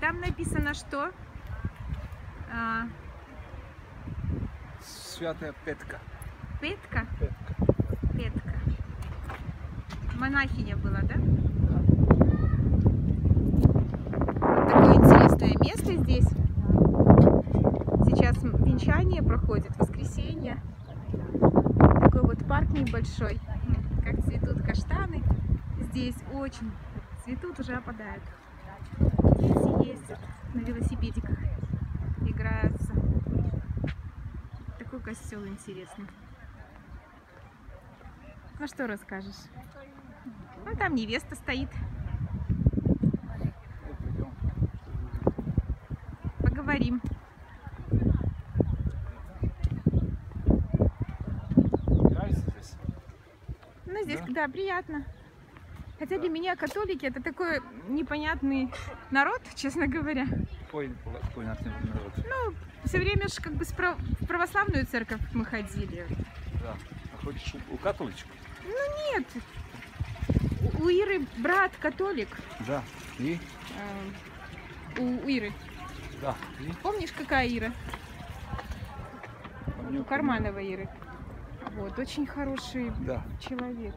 там написано что? Святая Петка. Петка? Петка. Петка. Монахиня была, да? Да. Вот такое интересное место здесь. Сейчас венчание проходит, воскресенье. Такой вот парк небольшой. Как цветут каштаны. Здесь очень цветут, уже опадают. Здесь ездят на велосипедиках, играются. Такой костел интересный. Ну что расскажешь? Ну там невеста стоит. Поговорим. Нравится здесь? Ну здесь, да, приятно. Хотя для меня католики это такой непонятный народ, честно говоря. Понятный народ. Ну, все время же как бы в православную церковь мы ходили. Да. А хочешь у католичку? Ну нет. У Иры брат католик. Да. И? У Иры. Да. И? Помнишь, какая Ира? Помню, У Кармановой Иры. Вот, очень хороший человек.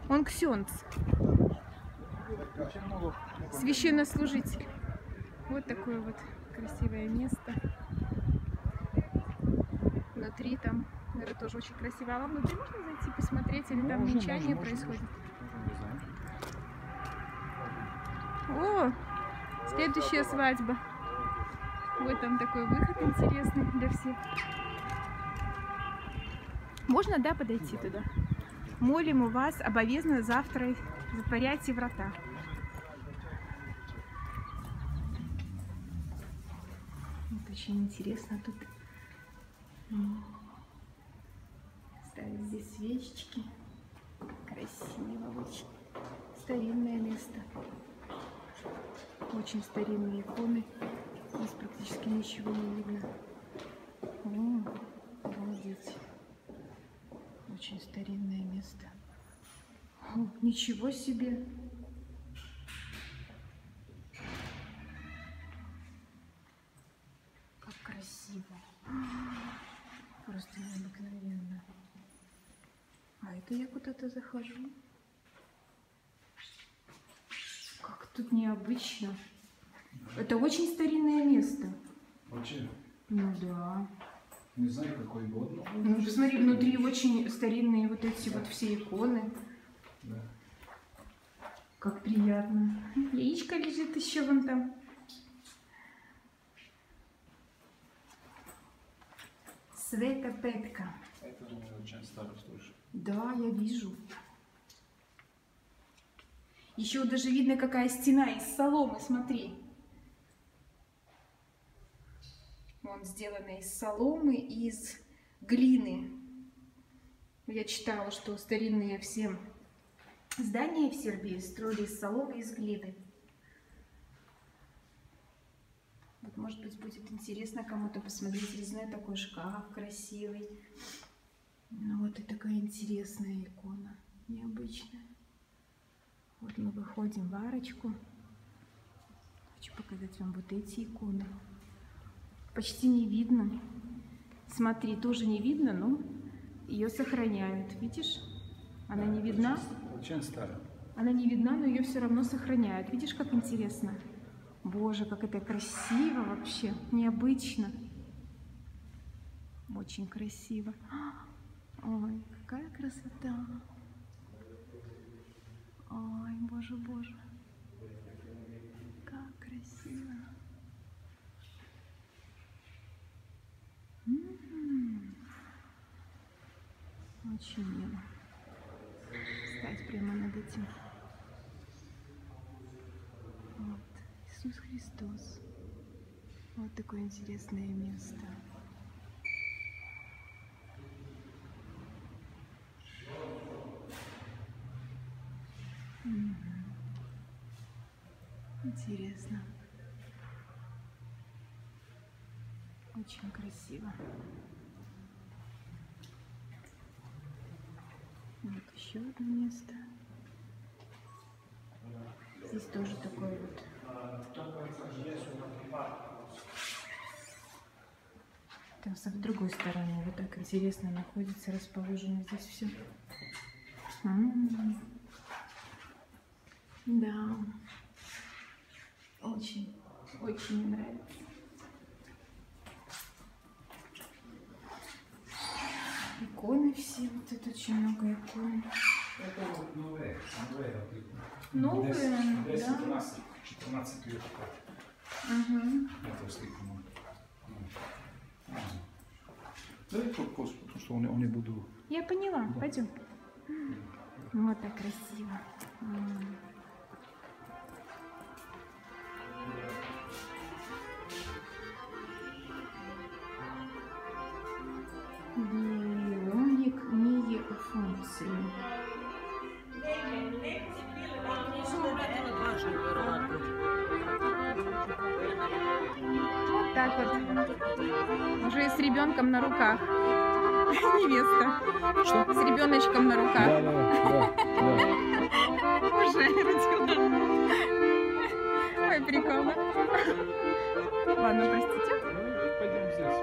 Он ксенц. Священнослужитель. Вот такое вот красивое место. Внутри там, наверное, тоже очень красиво. А внутри можно зайти посмотреть, или там венчание происходит? О, следующая свадьба. Вот там такой выход интересный для всех. Можно, да, подойти туда? Молим у вас обовязно завтра затворяйте врата. Вот очень интересно тут. Ставят здесь свечечки. Красиво очень. Старинное место. Очень старинные иконы. Здесь практически ничего не видно. О, обалдеть. Очень старинное место. О, ничего себе! Как красиво! Просто необыкновенно. А это я куда-то захожу. Как тут необычно. Это очень старинное место. Очень? Ну да. Не знаю, какой год. Ну, посмотри, внутри очень старинные вот эти вот все иконы. Да. Как приятно. Яичко лежит еще вон там. Света Петка. Это, думаю, очень старый слушай. Да, я вижу. Еще даже видно, какая стена из соломы, смотри. Он сделана из соломы и из глины. Я читала, что старинные все здания в Сербии строили из соломы и из глины. Вот, может быть, будет интересно кому-то посмотреть. Резной такой шкаф красивый. Ну, вот и такая интересная икона, необычная. Вот мы выходим в арочку. Хочу показать вам вот эти иконы. Почти не видно. Смотри, тоже не видно, но ее сохраняют. Видишь? Она не видна. Очень старая. Она не видна, но ее все равно сохраняют. Видишь, как интересно? Боже, как это красиво вообще. Необычно. Очень красиво. Ой, какая красота. Ой, боже, боже. Как красиво. Очень мило. Стать прямо над этим. Вот. Иисус Христос. Вот такое интересное место. Интересно. Очень красиво. Вот еще одно место. Здесь тоже такой вот. Там с другой стороны вот так интересно находится, расположено здесь все. Да, очень мне нравится. Иконы все, вот тут очень много икон. Это вот новые. Новые, 14 лет. Это слишком. Дай пост, потому что они будут... Я поняла, да. Пойдем. Вот так красиво. Бионик НИИ функции. Вот так вот. Уже с ребенком на руках. Невеста. Что? С ребеночком на руках. Да. Уже родила. Ой, прикольно. Ладно, простите. Пойдем здесь.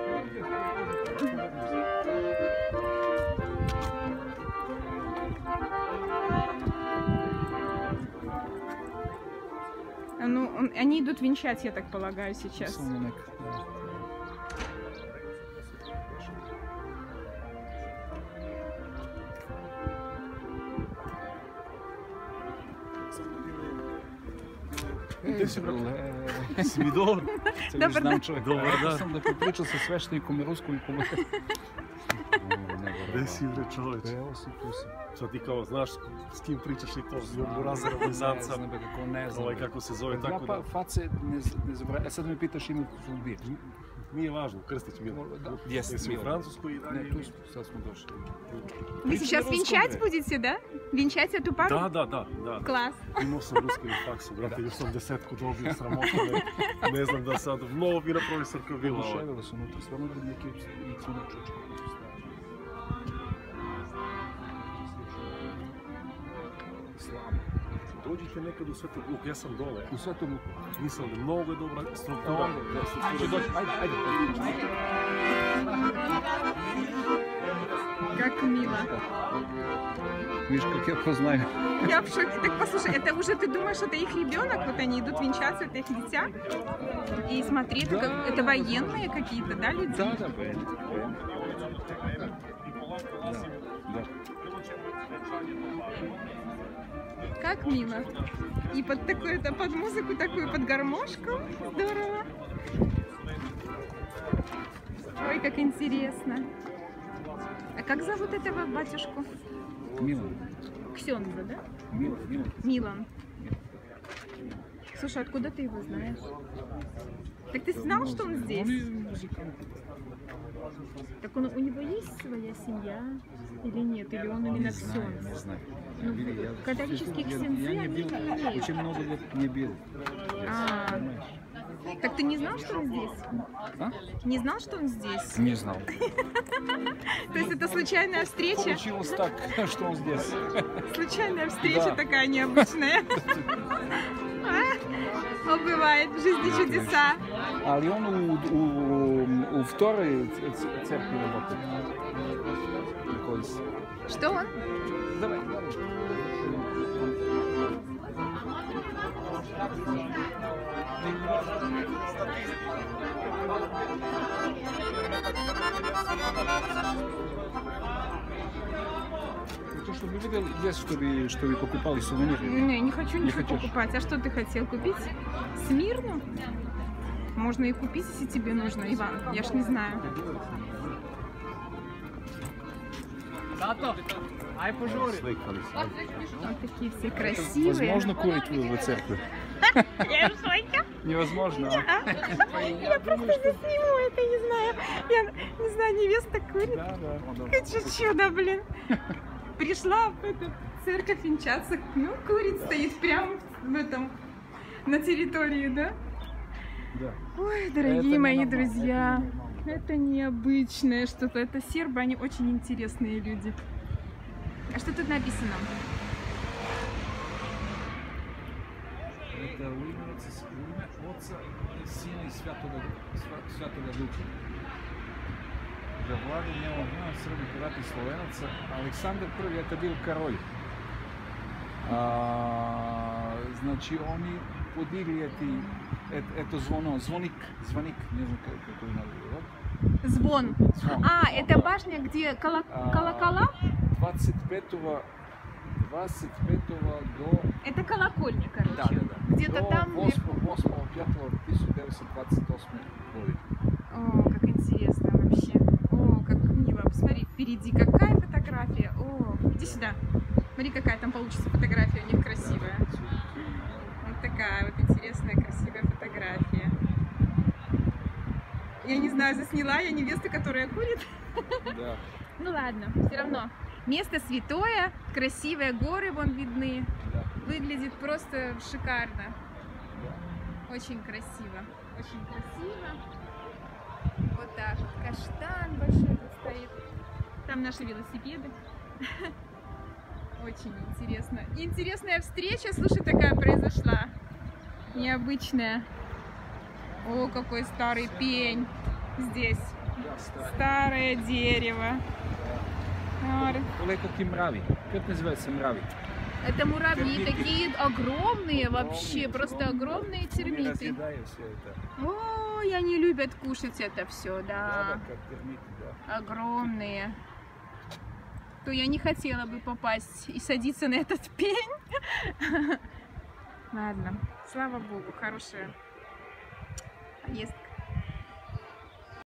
Ну, они идут венчать, я так полагаю, сейчас. Свідор. Це ж нам чоловік. Добре, да. Я сам не попричався священником і руською помогли. Де сі вже чоловік? Що ти kao, znaš s kim pričaš i to? Burazera, blizanca, kako se zove, tako da... Face ne zaboravim. E sad me pitaš ime zubir. Nije važno, Krstić Milo. Jesi u Francusku i dalje? Ne, tu sad smo došli. Вы сейчас венчать будете, да? Венчать эту пару? Da. Класс. Imao sam ruski faksu, brate, još sam 10-ku dobio, sramotno. Ne znam da sad, mnogo fina profesorka bila. Oduševili su unutra, stvarno da neki i cuna čočka. Slabo. Dođite nekad u Svetog Luka, ja sam dole. U Svetog Luka? Nisam da mnogo je dobra struktura. Ajde. Как мило. Видишь, как я познаю. Я в шоке. Так послушай, это уже ты думаешь, это их ребенок? Вот они идут венчаться, это их дитя? И смотри, это, Да. это военные какие-то, да, люди? Да, военные. Да. Как мило. И под такую-то, под музыку такую, под гармошку. Здорово. Ой, как интересно. А как зовут этого батюшку? Милан. Ксенза, да? Милан. Милан. Слушай, откуда ты его знаешь? Так ты знал, что он здесь? Он музыкант. Так он, у него есть своя семья или нет? Или он именно ксенз? Не знаю. Ну, католические ксензы, я не они бил, не имеют. очень много лет не бил. Понимаешь? Так ты не знал, что он здесь? А? Не знал, что он здесь? Не знал. То есть это случайная встреча? Получилось так, что он здесь. Случайная встреча Да. такая необычная. О, бывает в жизни чудеса. Ali on u второй церкви работает. Что он? Давай. То, что вы видели, есть, что вы покупали сувениры? Не, не хочу Не ничего хочешь? покупать. А что ты хотел купить? Смирну? Можно и купить, если тебе нужно, Иван. Я ж не знаю. Slikali se. Вот такие все красивые. Возможно курить в церкви? Я в шоке. Невозможно. Я просто не сниму это, не знаю. Я не знаю, невеста курит. Да. Какое чудо, блин. Пришла в эту церковь венчаться. Ну, курит стоит прямо в этом, на территории, да? Да. Ой, дорогие Это мои ненормально, друзья, это ненормально. это необычное что-то. Это сербы, они очень интересные люди. А что тут написано? u ime Oca i Sina i Svetoga Duha. Za vladanje ovog Srbi, Hrvati, Slovenaca, Aleksandar I je tad bio kralj. Znači oni podigli eto zvonik, ne znam kako je nazivio. Звон. Это башня, где колокола? 25 до... Это колокольня, короче. Да. Где-то там... 8.5.1928 года. О, как интересно вообще. О, как мило. Посмотри, впереди какая фотография. О, иди сюда. Смотри, какая там получится фотография у них красивая. Вот такая вот интересная, красивая фотография. Я не знаю, засняла я невесту, которая курит. Да. Ну ладно, все равно. Место святое, красивые горы вон видны. Да. Выглядит просто шикарно. Очень красиво. Очень красиво. Вот так вот. Каштан большой тут стоит. Там наши велосипеды. Очень интересно. Интересная встреча, слушай, такая произошла. Необычная. О, какой старый пень здесь. Старое дерево. Какие мрави. Как называется мрави? Это муравьи, Термиты. такие огромные вообще, просто огромные Они термиты. разъедают все это. О, и они любят кушать это все, Да, да. как термиты, да. Огромные. То я не хотела бы попасть и садиться на этот пень. Ладно, слава богу, хорошая поездка.